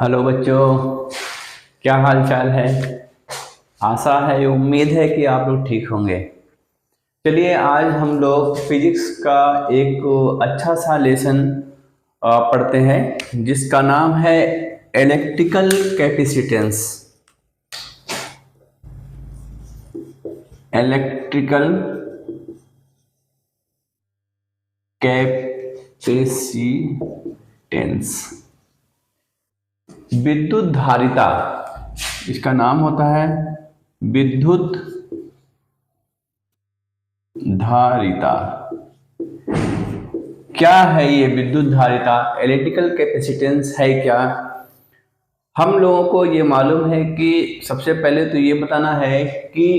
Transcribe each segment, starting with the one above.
Hello बच्चों, क्या हाल चाल है। आशा है, उम्मीद है कि आप लोग ठीक होंगे। चलिए, आज हम लोग फिजिक्स का एक अच्छा सा लेसन पढ़ते हैं जिसका नाम है इलेक्ट्रिकल कैपेसिटेंस। इलेक्ट्रिकल कैपेसिटेंस, विद्युत धारिता, इसका नाम होता है विद्युत धारिता। क्या है ये विद्युत धारिता? इलेक्ट्रिकल कैपेसिटेंस है क्या? हम लोगों को ये मालूम है कि सबसे पहले तो ये बताना है कि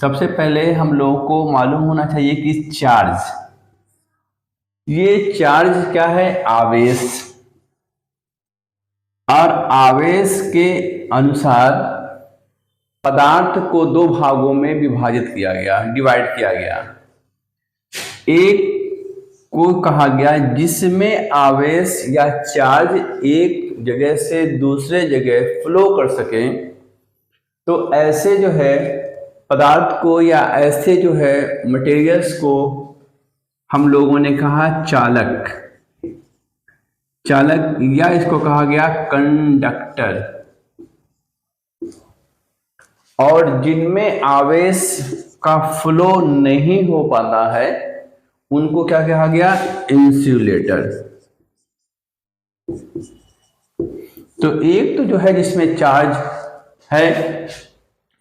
सबसे पहले हम लोगों को मालूम होना चाहिए कि चार्ज, ये चार्ज क्या है? आवेश। और आवेश के अनुसार पदार्थ को दो भागों में विभाजित किया गया, डिवाइड किया गया। एक को कहा गया जिसमें आवेश या चार्ज एक जगह से दूसरे जगह फ्लो कर सके, तो ऐसे जो है पदार्थ को या ऐसे जो है मटेरियल्स को हम लोगों ने कहा चालक, चालक, या इसको कहा गया कंडक्टर। और जिनमें आवेश का फ्लो नहीं हो पाता है उनको क्या कहा गया? इंसुलेटर। तो एक तो जो है जिसमें चार्ज है,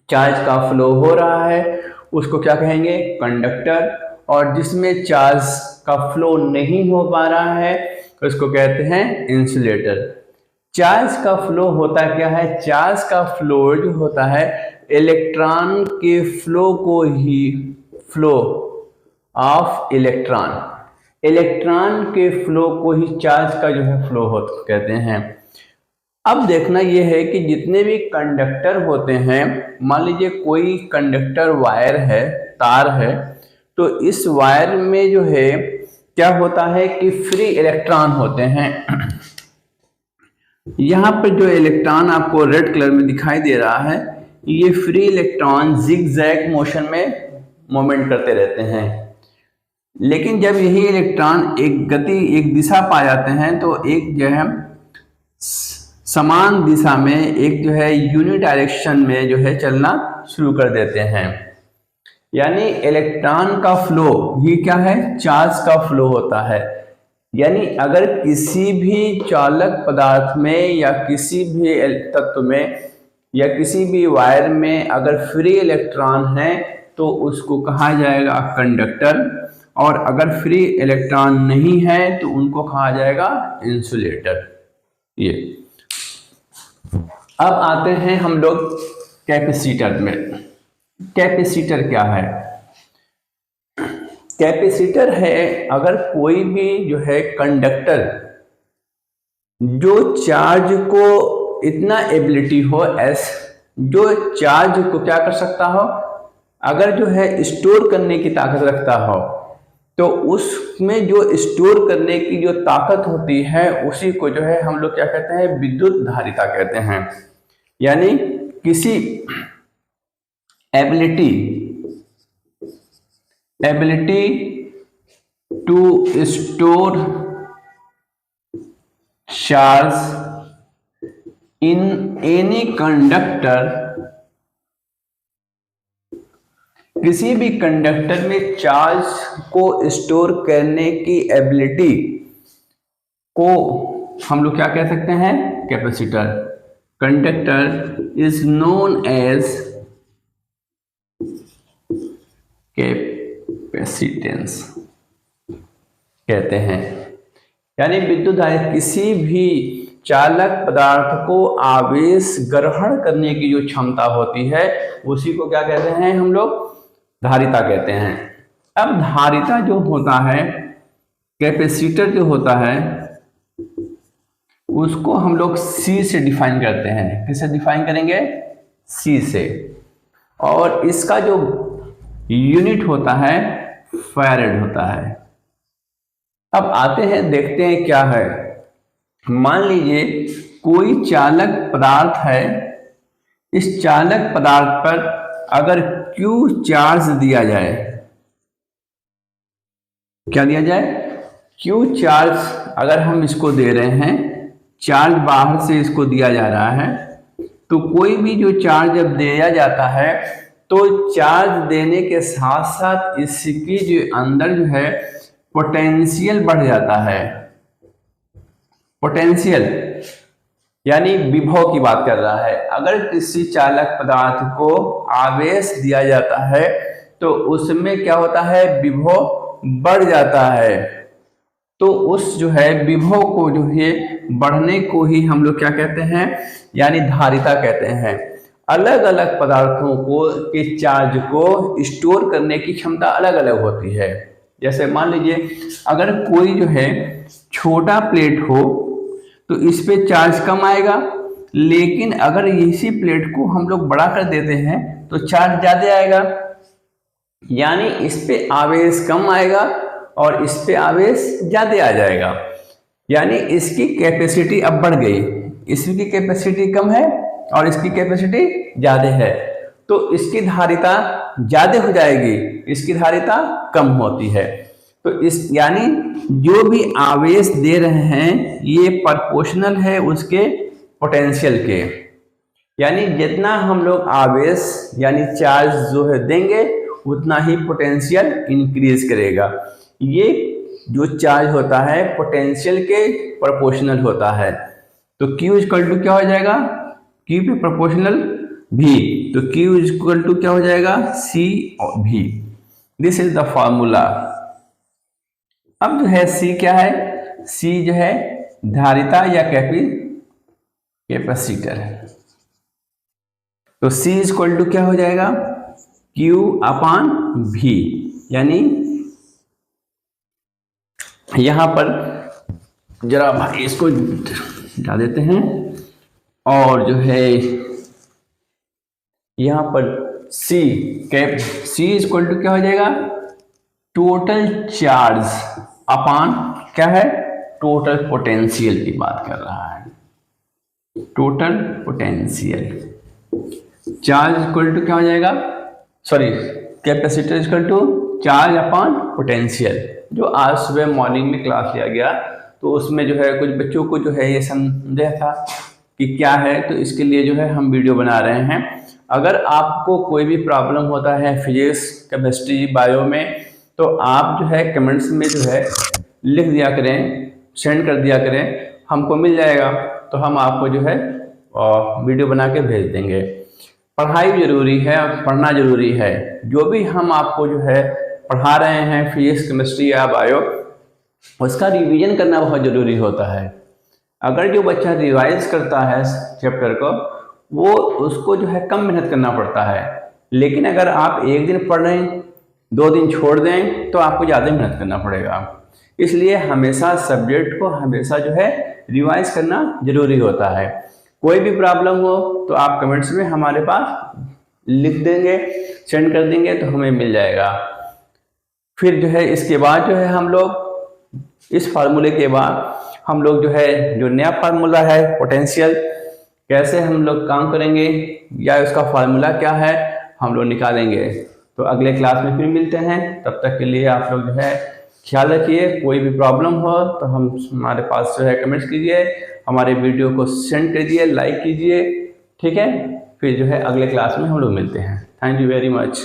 चार्ज का फ्लो हो रहा है, उसको क्या कहेंगे? कंडक्टर। और जिसमें चार्ज का फ्लो नहीं हो पा रहा है उसको कहते हैं इंसुलेटर। चार्ज का फ्लो होता क्या है? चार्ज का फ्लो जो होता है इलेक्ट्रॉन के फ्लो को ही, फ्लो ऑफ इलेक्ट्रॉन, इलेक्ट्रॉन के फ्लो को ही चार्ज का जो है फ्लो हो कहते हैं। अब देखना यह है कि जितने भी कंडक्टर होते हैं, मान लीजिए कोई कंडक्टर वायर है, तार है, तो इस वायर में जो है क्या होता है कि फ्री इलेक्ट्रॉन होते हैं। यहाँ पर जो इलेक्ट्रॉन आपको रेड कलर में दिखाई दे रहा है, ये फ्री इलेक्ट्रॉन जिगजैग मोशन में मूवमेंट करते रहते हैं। लेकिन जब यही इलेक्ट्रॉन एक गति, एक दिशा पा जाते हैं तो एक जो है समान दिशा में, एक जो है यूनिट डायरेक्शन में जो है चलना शुरू कर देते हैं। यानी इलेक्ट्रॉन का फ्लो ही क्या है? चार्ज का फ्लो होता है। यानी अगर किसी भी चालक पदार्थ में या किसी भी तत्व में या किसी भी वायर में अगर फ्री इलेक्ट्रॉन है तो उसको कहा जाएगा कंडक्टर, और अगर फ्री इलेक्ट्रॉन नहीं है तो उनको कहा जाएगा इंसुलेटर। ये अब आते हैं हम लोग कैपेसिटर में। कैपेसिटर क्या है? कैपेसिटर है अगर कोई भी जो है कंडक्टर जो चार्ज को इतना एबिलिटी हो, जो चार्ज को क्या कर सकता हो, अगर जो है स्टोर करने की ताकत रखता हो, तो उसमें जो स्टोर करने की जो ताकत होती है उसी को जो है हम लोग क्या कहते हैं? विद्युत धारिता कहते हैं। यानी किसी ability to store charge in any conductor, किसी भी कंडक्टर में चार्ज को स्टोर करने की एबिलिटी को हम लोग क्या कह सकते हैं? Capacitor. Conductor is known as capacitance कहते हैं। यानी विद्युत धारिता किसी भी चालक पदार्थ को आवेश ग्रहण करने की जो क्षमता होती है उसी को क्या कहते हैं? हम लोग धारिता कहते हैं। अब धारिता जो होता है, कैपेसिटर जो होता है, उसको हम लोग C से डिफाइन करते हैं। किससे डिफाइन करेंगे? C से। और इसका जो यूनिट होता है फैराड होता है। अब आते हैं, देखते हैं क्या है। मान लीजिए कोई चालक पदार्थ है, इस चालक पदार्थ पर अगर Q चार्ज दिया जाए, क्या दिया जाए, Q चार्ज अगर हम इसको दे रहे हैं, चार्ज बाहर से इसको दिया जा रहा है, तो कोई भी जो चार्ज जब दिया जाता है तो चार्ज देने के साथ साथ इसकी जो अंदर जो है पोटेंशियल बढ़ जाता है। पोटेंशियल यानी विभव की बात कर रहा है। अगर किसी चालक पदार्थ को आवेश दिया जाता है तो उसमें क्या होता है, विभव बढ़ जाता है। तो उस जो है विभव को जो है बढ़ने को ही हम लोग क्या कहते हैं, यानी धारिता कहते हैं। अलग अलग पदार्थों को के चार्ज को स्टोर करने की क्षमता अलग अलग होती है। जैसे मान लीजिए अगर कोई जो है छोटा प्लेट हो तो इस पे चार्ज कम आएगा, लेकिन अगर इसी प्लेट को हम लोग बड़ा कर देते हैं तो चार्ज ज्यादा आएगा। यानी इस पे आवेश कम आएगा और इस पे आवेश ज्यादा आ जाएगा। यानी इसकी कैपेसिटी अब बढ़ गई, इसकी कैपेसिटी कम है और इसकी कैपेसिटी ज्यादा है, तो इसकी धारिता ज्यादा हो जाएगी, इसकी धारिता कम होती है। तो इस यानी जो भी आवेश दे रहे हैं ये प्रोपोर्शनल है उसके पोटेंशियल के। यानी जितना हम लोग आवेश यानी चार्ज जो है देंगे उतना ही पोटेंशियल इंक्रीज करेगा। ये जो चार्ज होता है पोटेंशियल के प्रोपोर्शनल होता है। तो Q इक्वल टू क्या हो जाएगा, Q पे प्रोपोर्शनल V, तो Q इक्वल टू क्या हो जाएगा, C V। This is the formula. अब जो है C क्या है, C जो है धारिता या कैपेसिटर है। तो C इक्वल टू क्या हो जाएगा, Q अपान V। यानी यहां पर जरा भाई इसको हटा देते हैं और जो है यहां पर C इक्वल टू क्या हो जाएगा, टोटल चार्ज अपान क्या है, टोटल पोटेंशियल की बात कर रहा है। Total potential charge equal to क्या हो जाएगा, sorry capacitor equal to charge upon potential. जो आज सुबह मॉर्निंग में क्लास लिया गया तो उसमें जो है कुछ बच्चों को जो है ये संदेह था कि क्या है, तो इसके लिए जो है हम वीडियो बना रहे हैं। अगर आपको कोई भी प्रॉब्लम होता है फिजिक्स, केमिस्ट्री, बायो में, तो आप जो है कमेंट्स में जो है लिख दिया करें, सेंड कर दिया करें, हमको मिल जाएगा तो हम आपको जो है वीडियो बना के भेज देंगे। पढ़ाई जरूरी है, पढ़ना जरूरी है। जो भी हम आपको जो है पढ़ा रहे हैं फिजिक्स, केमिस्ट्री या बायो, उसका रिवीजन करना बहुत ज़रूरी होता है। अगर जो बच्चा रिवाइज करता है चैप्टर को, वो उसको जो है कम मेहनत करना पड़ता है। लेकिन अगर आप एक दिन पढ़ रहे हैं, 2 दिन छोड़ दें, तो आपको ज़्यादा मेहनत करना पड़ेगा। इसलिए हमेशा सब्जेक्ट को हमेशा जो है रिवाइज करना जरूरी होता है। कोई भी प्रॉब्लम हो तो आप कमेंट्स में हमारे पास लिख देंगे, सेंड कर देंगे तो हमें मिल जाएगा। फिर जो है इसके बाद जो है हम लोग इस फार्मूले के बाद हम लोग जो है जो नया फार्मूला है पोटेंशियल, कैसे हम लोग काम करेंगे या उसका फार्मूला क्या है हम लोग निकालेंगे। तो अगले क्लास में फिर मिलते हैं। तब तक के लिए आप लोग जो है ख्याल रखिए। कोई भी प्रॉब्लम हो तो हमारे पास जो है कमेंट्स कीजिए, हमारे वीडियो को सेंड कीजिए, लाइक कीजिए, ठीक है। फिर जो है अगले क्लास में हम लोग मिलते हैं। Thank you very much.